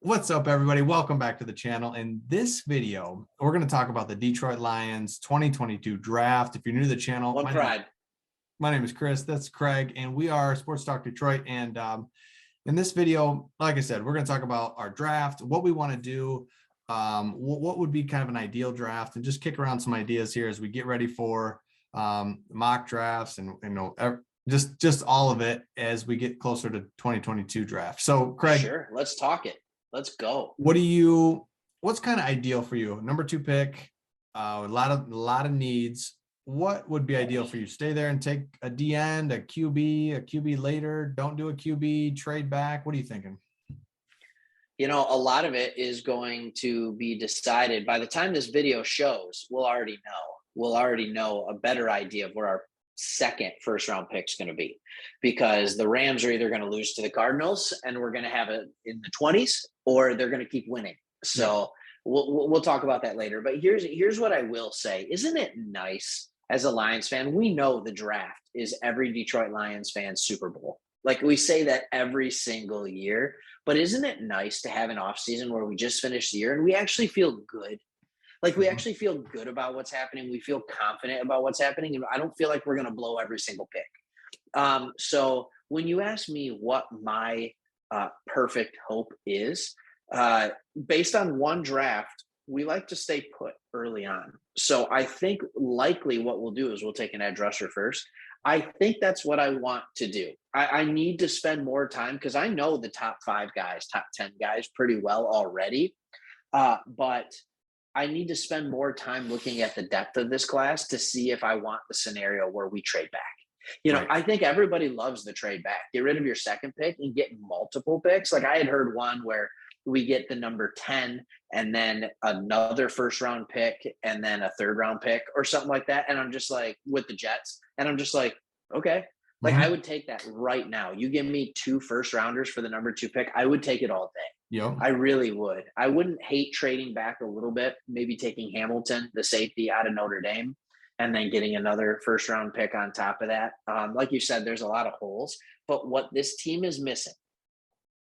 What's up, everybody? Welcome back to the channel. In this video, we're going to talk about the Detroit Lions 2022 draft. If you're new to the channel, my name is Chris. That's Craig, and we are Sports Talk Detroit. And in this video, like I said, we're going to talk about our draft, what we want to do, what would be kind of an ideal draft, and just kick around some ideas here as we get ready for mock drafts and just all of it as we get closer to 2022 draft. So, Craig, sure, let's talk it. Let's go. What's kind of ideal for you? Number 2 pick, a lot of needs. What would be ideal for you? Stay there and take a D end, a QB later, don't do a QB, trade back. What are you thinking? You know, a lot of it is going to be decided by the time this video shows. We'll already know a better idea of where our second first round pick is going to be, because the Rams are either going to lose to the Cardinals and we're going to have it in the 20s, or they're going to keep winning. So we'll talk about that later. But here's what I will say. Isn't it nice as a Lions fan? We know the draft is every Detroit Lions fan's Super Bowl. Like, we say that every single year, but isn't it nice to have an off season where we just finished the year and we actually feel good? Like, we actually feel good about what's happening. We feel confident about what's happening. And I don't feel like we're going to blow every single pick. So when you ask me what my perfect hope is, based on one draft, we like to stay put early on. So I think likely what we'll do is we'll take an edge rusher first. I think that's what I want to do. I need to spend more time, because I know the top 5 guys, top 10 guys pretty well already. But I need to spend more time looking at the depth of this class to see if I want the scenario where we trade back. You know, right. I think everybody loves the trade back. Get rid of your second pick and get multiple picks. Like, I had heard one where we get the number 10 and then another first round pick and then a third round pick or something like that. And I'm just like, with the Jets. And I'm just like, okay. Like, I would take that right now. You give me 2 first rounders for the number 2 pick, I would take it all day. Yeah, I really would. I wouldn't hate trading back a little bit, maybe taking Hamilton, the safety out of Notre Dame, and then getting another first round pick on top of that. Like you said, there's a lot of holes, but what this team is missing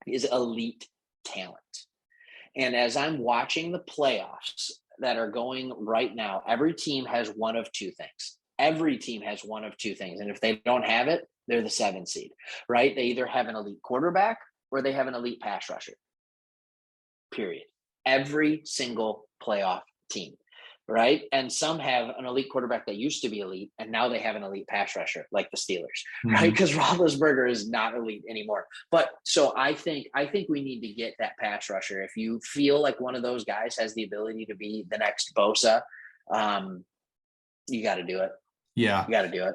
is elite talent. And as I'm watching the playoffs that are going right now, every team has one of 2 things. Every team has one of 2 things. And if they don't have it, they're the 7th seed, right? They either have an elite quarterback or they have an elite pass rusher. Period. Every single playoff team, right? And some have an elite quarterback that used to be elite, and now they have an elite pass rusher, like the Steelers, right? Because Roethlisberger is not elite anymore. But so I think we need to get that pass rusher. If you feel like one of those guys has the ability to be the next Bosa, you got to do it. Yeah, you got to do it.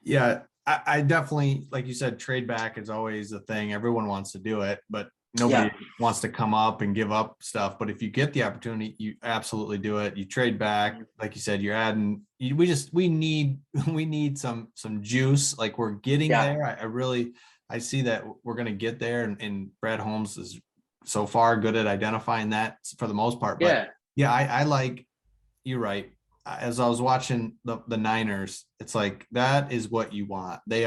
Yeah, I definitely, like you said, trade back is always a thing. Everyone wants to do it, but nobody wants to come up and give up stuff. But if you get the opportunity, you absolutely do it. You trade back, like you said, you're adding. We need some juice. Like, we're getting there. I see that we're going to get there, and Brad Holmes is so far good at identifying that for the most part. But I like, you're right. As I was watching the Niners, it's like, that is what you want. They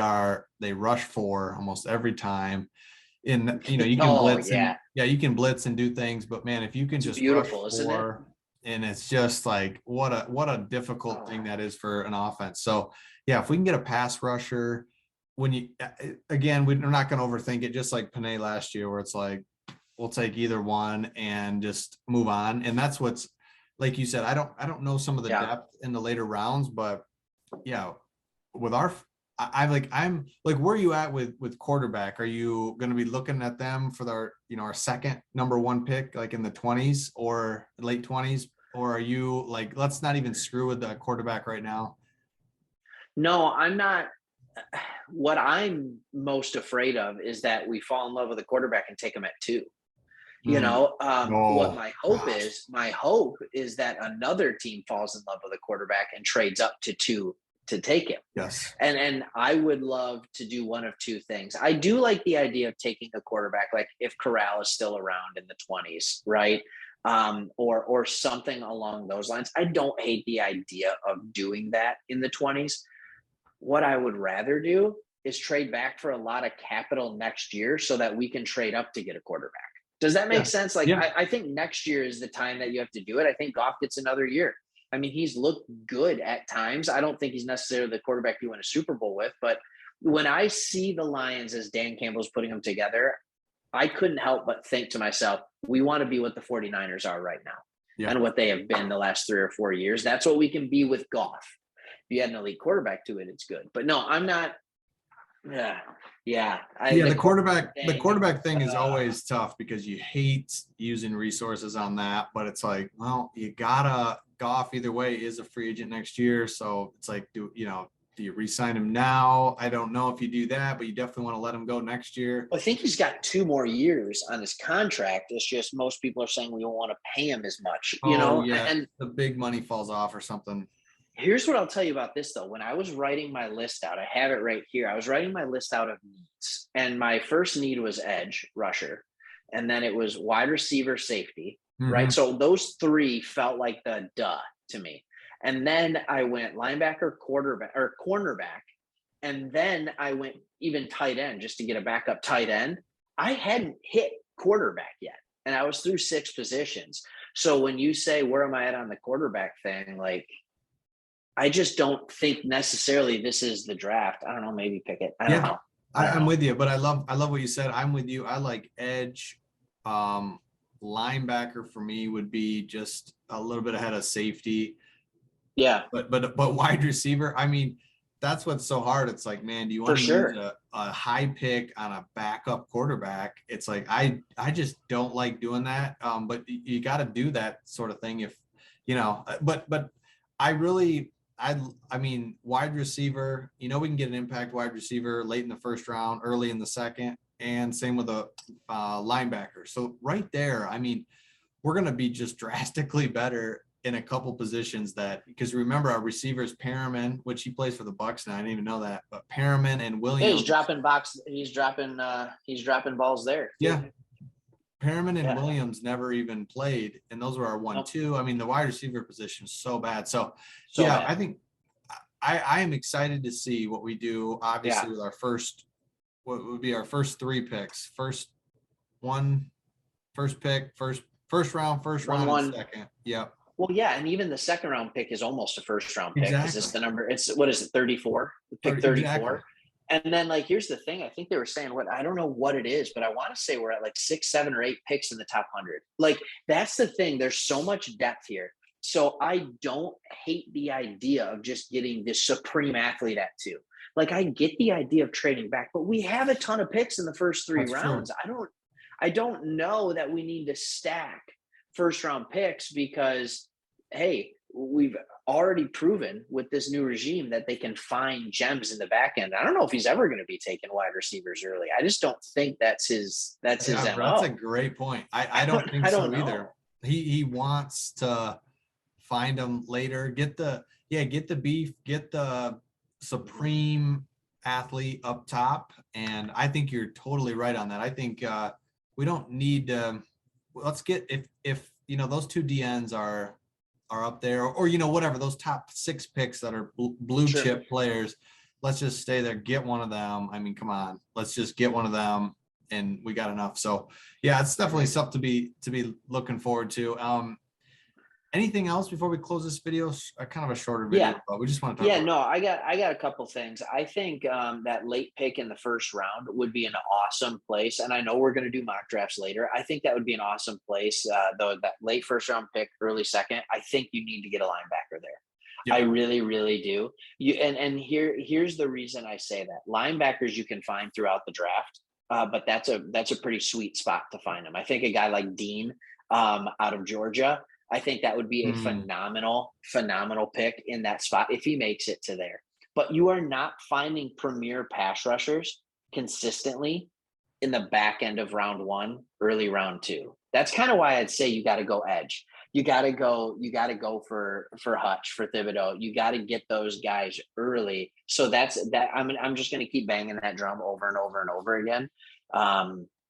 rush 4 almost every time. You can blitz you can blitz and do things, but man, if you can just rush 4, and it's just like, what a difficult thing that is for an offense. So if we can get a pass rusher, we're not going to overthink it, just like Panay last year, where it's like, we'll take either one and just move on. And that's what's, like you said, I don't know some of the depth in the later rounds, but with I'm like, where are you at with quarterback? Are you going to be looking at them for our second number 1 pick, like in the 20s or late 20s? Or are you like, let's not even screw with the quarterback right now? No, I'm not. What I'm most afraid of is that we fall in love with a quarterback and take him at 2. You know, what my hope is that another team falls in love with a quarterback and trades up to 2 to take him. Yes. And I would love to do one of 2 things. I do like the idea of taking a quarterback, like if Corral is still around in the 20s, right? Or something along those lines. I don't hate the idea of doing that in the 20s. What I would rather do is trade back for a lot of capital next year so that we can trade up to get a quarterback. Does that make Yeah. sense? Like, Yeah. I think next year is the time that you have to do it. I think Goff gets another year. I mean, he's looked good at times. I don't think he's necessarily the quarterback you win a Super Bowl with, but when I see the Lions as Dan Campbell's putting them together, I couldn't help but think to myself, we want to be what the 49ers are right now Yeah. and what they have been the last 3 or 4 years. That's what we can be with Goff. If you had an elite quarterback to it, it's good. But no, I'm not. Yeah. The quarterback thing is always tough because you hate using resources on that, but it's like, well, you gotta Goff either way is a free agent next year. So it's like, do you re-sign him now? I don't know if you do that, but you definitely want to let him go next year. I think he's got 2 more years on his contract. It's just most people are saying we don't want to pay him as much, and the big money falls off or something. Here's what I'll tell you about this, though. When I was writing my list out, I have it right here. I was writing my list out of needs, and my first need was edge rusher, and then it was wide receiver, safety, right? So those 3 felt like the duh to me. And then I went linebacker, quarterback, or cornerback, and then I went even tight end just to get a backup tight end. I hadn't hit quarterback yet, and I was through 6 positions. So when you say, where am I at on the quarterback thing? Like, I just don't think necessarily this is the draft. I don't know, maybe pick it. I don't know. I'm with you, but I love what you said. I'm with you. I like edge. Linebacker for me would be just a little bit ahead of safety. Yeah. But wide receiver, I mean, that's what's so hard. It's like, man, do you want to use a high pick on a backup quarterback? It's like, I just don't like doing that. But you got to do that sort of thing if, but I mean, wide receiver, we can get an impact wide receiver late in the first round, early in the second, and same with a linebacker. So right there, I mean, we're going to be just drastically better in a couple positions because remember our receivers, Perriman, which he plays for the Bucs now. I didn't even know that, but Perriman and Williams. Yeah, he's dropping balls there. Yeah. Perriman and Williams never even played, and those were our 1-2. I mean, the wide receiver position is so bad. So bad. I think I am excited to see what we do. Obviously, with what would be our first 3 picks. First pick, first round, and second. Yep. Well, yeah, and even the second round pick is almost a first round pick. Exactly. It's the number. It's what is it, 34? Pick 34. Exactly. And then, like, here's the thing. I think they were saying I don't know what it is, but I want to say we're at like 6, 7, or 8 picks in the top 100. Like, that's the thing. There's so much depth here. So I don't hate the idea of just getting this supreme athlete at 2. Like, I get the idea of trading back, but we have a ton of picks in the first 3 rounds. True. I don't know that we need to stack first round picks because, hey, we've already proven with this new regime that they can find gems in the back end. I don't know if he's ever going to be taking wide receivers early. I just don't think that's his MO. That's a great point. I don't think so either. He wants to find them later, get the beef, get the supreme athlete up top. And I think you're totally right on that. I think we don't need let's get, if those 2 DNs are up there or whatever, those top 6 picks that are blue chip players, let's just stay there, get one of them. I mean, come on, let's just get one of them and we got enough. So yeah, it's definitely something to be looking forward to. Anything else before we close this video? Kind of a shorter video, but we just want to talk about I got a couple things. I think that late pick in the first round would be an awesome place. And I know we're going to do mock drafts later. I think that would be an awesome place. Though that late first round pick, early second, I think you need to get a linebacker there. Yep. I really, really do. Here's the reason I say that. Linebackers you can find throughout the draft, but that's a pretty sweet spot to find them. I think a guy like Dean out of Georgia, I think that would be a phenomenal pick in that spot if he makes it to there. But you are not finding premier pass rushers consistently in the back end of round 1, early round 2. That's kind of why I'd say you got to go edge. You got to go for Hutch, for Thibodeau. You got to get those guys early. So that's that. I'm just going to keep banging that drum over and over and over again.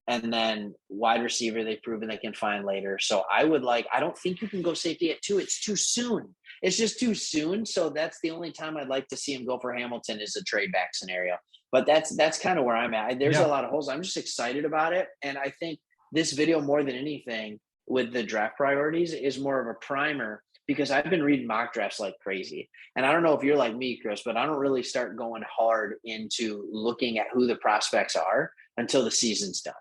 And then wide receiver, they've proven they can find later. So I don't think you can go safety at 2. It's too soon. It's just too soon. So that's the only time I'd like to see him go for Hamilton is a trade back scenario. But that's kind of where I'm at. There's a lot of holes. I'm just excited about it. And I think this video, more than anything, with the draft priorities, is more of a primer, because I've been reading mock drafts like crazy. And I don't know if you're like me, Chris, but I don't really start going hard into looking at who the prospects are until the season's done.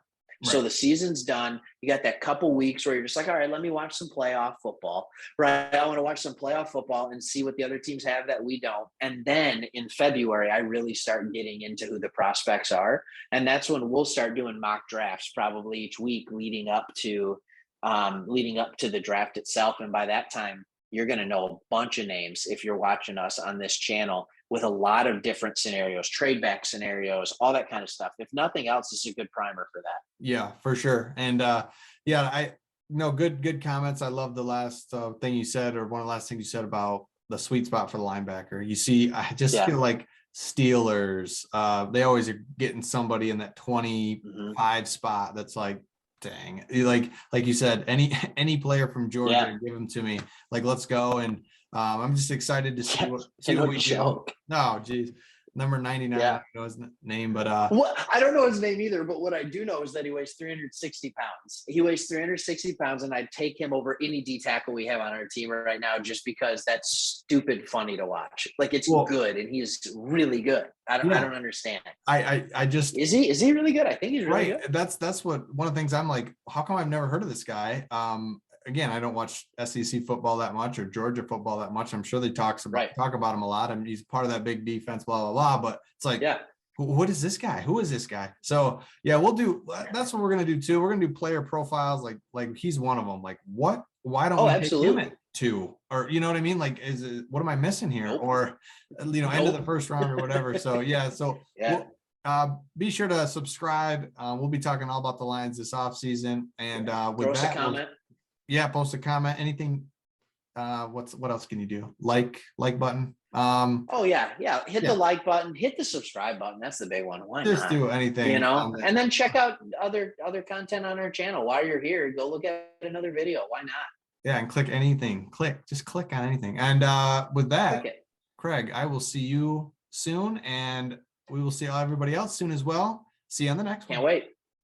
So Right. the season's done. You got that couple weeks where you're just like, all right, let me watch some playoff football, right? I want to watch some playoff football and see what the other teams have that we don't. And then in February, I really start getting into who the prospects are. And that's when we'll start doing mock drafts probably each week leading up to the draft itself. And by that time, you're going to know a bunch of names if you're watching us on this channel, with a lot of different scenarios, trade back scenarios, all that kind of stuff. If nothing else, this is a good primer for that. Yeah, for sure. And yeah, I no good comments. I love the last thing you said, or one of the last things you said about the sweet spot for the linebacker. You see, I just feel like Steelers, they always are getting somebody in that 25 spot that's like, dang, like you said, any player from Georgia, give them to me. Like, let's go. And I'm just excited to see what we do. No, geez. Number 99, I don't know his name, but I don't know his name either, but what I do know is that he weighs 360 pounds. He weighs 360 pounds, and I'd take him over any D tackle we have on our team right now, just because that's stupid funny to watch. Like, it's good, and he's really good. I don't understand. I just is he really good? I think he's really good. That's what one of the things I'm like, how come I've never heard of this guy? Again, I don't watch SEC football that much, or Georgia football that much. I'm sure they talk about him a lot. I mean, he's part of that big defense, blah, blah, blah. But it's like, what is this guy? Who is this guy? So yeah, that's what we're going to do too. We're going to do player profiles. Like he's one of them. Like, why don't we pick him at 2? Or, you know what I mean? Like, what am I missing here? Nope. Or, end of the first round or whatever. So yeah. So be sure to subscribe. We'll be talking all about the Lions this offseason. And with Throw us a comment. Post a comment. Anything. What else can you do? Like button. Hit the like button, hit the subscribe button. That's the big one. Why just not? do anything, and then check out other content on our channel. While you're here, go look at another video. Why not? Yeah, and click anything. Just click on anything. And with that, Craig, I will see you soon, and we will see everybody else soon as well. See you on the next one. Can't wait.